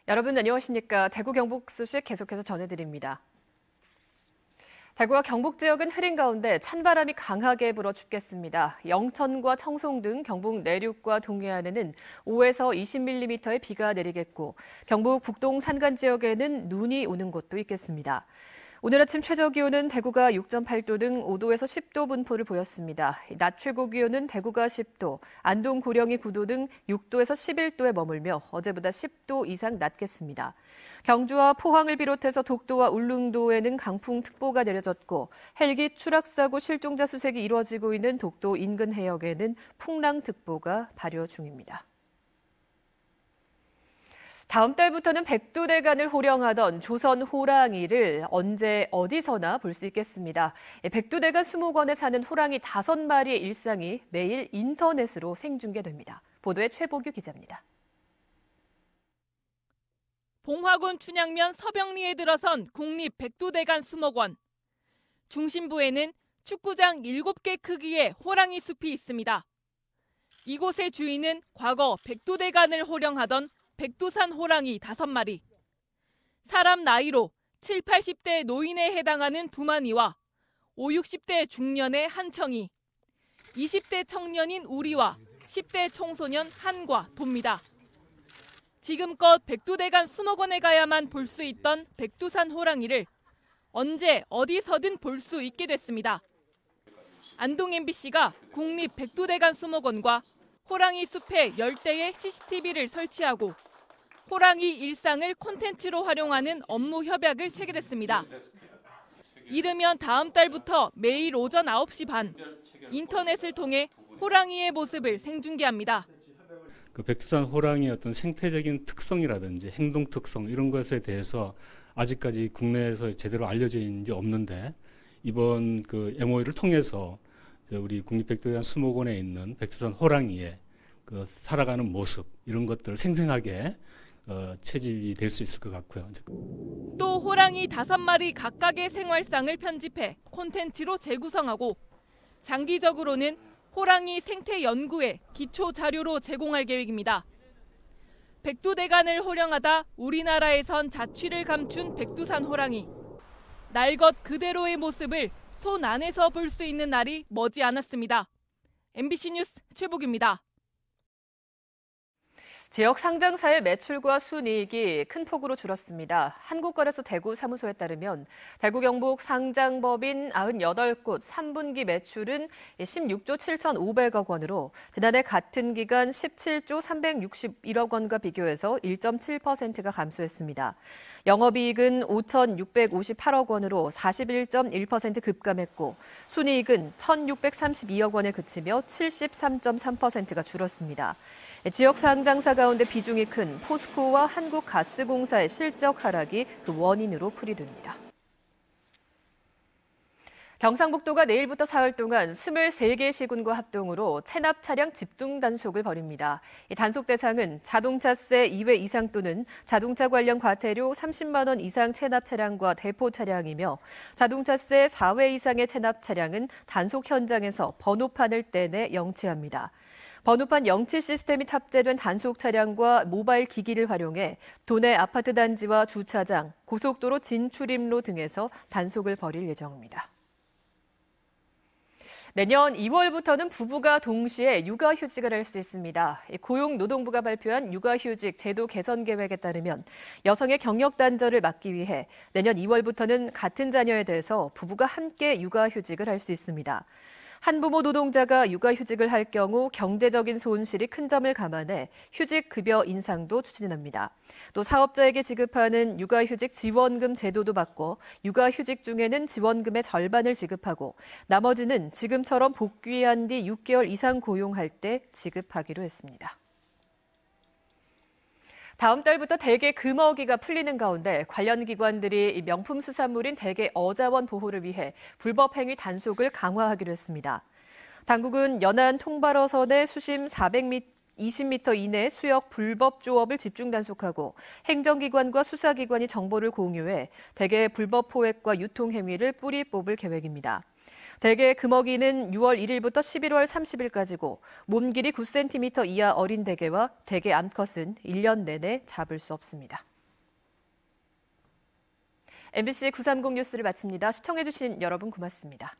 여러분 안녕하십니까? 대구 경북 소식 계속해서 전해드립니다. 대구와 경북 지역은 흐린 가운데 찬바람이 강하게 불어 춥겠습니다. 영천과 청송 등 경북 내륙과 동해안에는 5에서 20mm의 비가 내리겠고 경북 북동 산간 지역에는 눈이 오는 곳도 있겠습니다. 오늘 아침 최저 기온은 대구가 6.8도 등 5도에서 10도 분포를 보였습니다. 낮 최고 기온은 대구가 10도, 안동 고령이 9도 등 6도에서 11도에 머물며 어제보다 10도 이상 낮겠습니다. 경주와 포항을 비롯해서 독도와 울릉도에는 강풍특보가 내려졌고 헬기 추락사고 실종자 수색이 이루어지고 있는 독도 인근 해역에는 풍랑특보가 발효 중입니다. 다음 달부터는 백두대간을 호령하던 조선 호랑이를 언제 어디서나 볼 수 있겠습니다. 백두대간 수목원에 사는 호랑이 5마리의 일상이 매일 인터넷으로 생중계됩니다. 보도에 최보규 기자입니다. 봉화군 춘향면 서병리에 들어선 국립 백두대간 수목원. 중심부에는 축구장 7개 크기의 호랑이 숲이 있습니다. 이곳의 주인은 과거 백두대간을 호령하던 백두산 호랑이 5마리. 사람 나이로 7, 80대 노인에 해당하는 2마리와 5, 60대 중년의 한청이, 20대 청년인 우리와 10대 청소년 한과 돕니다. 지금껏 백두대간 수목원에 가야만 볼 수 있던 백두산 호랑이를 언제 어디서든 볼 수 있게 됐습니다. 안동 MBC가 국립 백두대간 수목원과 호랑이 숲에 10대의 CCTV를 설치하고 호랑이 일상을 콘텐츠로 활용하는 업무 협약을 체결했습니다. 이르면 다음 달부터 매일 오전 9시 반 인터넷을 통해 호랑이의 모습을 생중계합니다. 그 백두산 호랑이의 어떤 생태적인 특성이라든지 행동 특성 이런 것에 대해서 아직까지 국내에서 제대로 알려져 있는 게 없는데 이번 그 MOU를 통해서 우리 국립백두대간 수목원에 있는 백두산 호랑이의 그 살아가는 모습 이런 것들을 생생하게 채집이 될 수 있을 것 같고요. 또 호랑이 5마리 각각의 생활상을 편집해 콘텐츠로 재구성하고 장기적으로는 호랑이 생태 연구에 기초 자료로 제공할 계획입니다. 백두대간을 호령하다 우리나라에선 자취를 감춘 백두산 호랑이. 날 것 그대로의 모습을 손 안에서 볼 수 있는 날이 머지 않았습니다. MBC 뉴스 최복입니다. 지역 상장사의 매출과 순이익이 큰 폭으로 줄었습니다. 한국거래소 대구 사무소에 따르면 대구 경북 상장법인 98곳 3분기 매출은 16조 7,500억 원으로 지난해 같은 기간 17조 361억 원과 비교해서 1.7%가 감소했습니다. 영업이익은 5,658억 원으로 41.1% 급감했고 순이익은 1,632억 원에 그치며 73.3%가 줄었습니다. 지역 상장사 가운데 비중이 큰 포스코와 한국가스공사의 실적 하락이 그 원인으로 풀이됩니다. 경상북도가 내일부터 사흘 동안 23개 시군과 합동으로 체납 차량 집중 단속을 벌입니다. 단속 대상은 자동차세 2회 이상 또는 자동차 관련 과태료 30만 원 이상 체납 차량과 대포 차량이며 자동차세 4회 이상의 체납 차량은 단속 현장에서 번호판을 떼내 영치합니다. 번호판 영치 시스템이 탑재된 단속 차량과 모바일 기기를 활용해 도내 아파트 단지와 주차장, 고속도로 진출입로 등에서 단속을 벌일 예정입니다. 내년 2월부터는 부부가 동시에 육아휴직을 할 수 있습니다. 고용노동부가 발표한 육아휴직 제도 개선 계획에 따르면 여성의 경력 단절을 막기 위해 내년 2월부터는 같은 자녀에 대해서 부부가 함께 육아휴직을 할 수 있습니다. 한부모 노동자가 육아휴직을 할 경우 경제적인 손실이 큰 점을 감안해 휴직급여 인상도 추진합니다. 또 사업자에게 지급하는 육아휴직 지원금 제도도 바꿔 육아휴직 중에는 지원금의 절반을 지급하고 나머지는 지금처럼 복귀한 뒤 6개월 이상 고용할 때 지급하기로 했습니다. 다음 달부터 대게 금어기가 풀리는 가운데 관련 기관들이 명품 수산물인 대게 어자원 보호를 위해 불법 행위 단속을 강화하기로 했습니다. 당국은 연안 통발어선의 수심 420m 이내 수역 불법 조업을 집중 단속하고 행정기관과 수사기관이 정보를 공유해 대게 불법 포획과 유통 행위를 뿌리 뽑을 계획입니다. 대개 금어기는 6월 1일부터 11월 30일까지고 몸 길이 9cm 이하 어린 대게와 대게 암컷은 1년 내내 잡을 수 없습니다. MBC 930 뉴스를 마칩니다. 시청해주신 여러분 고맙습니다.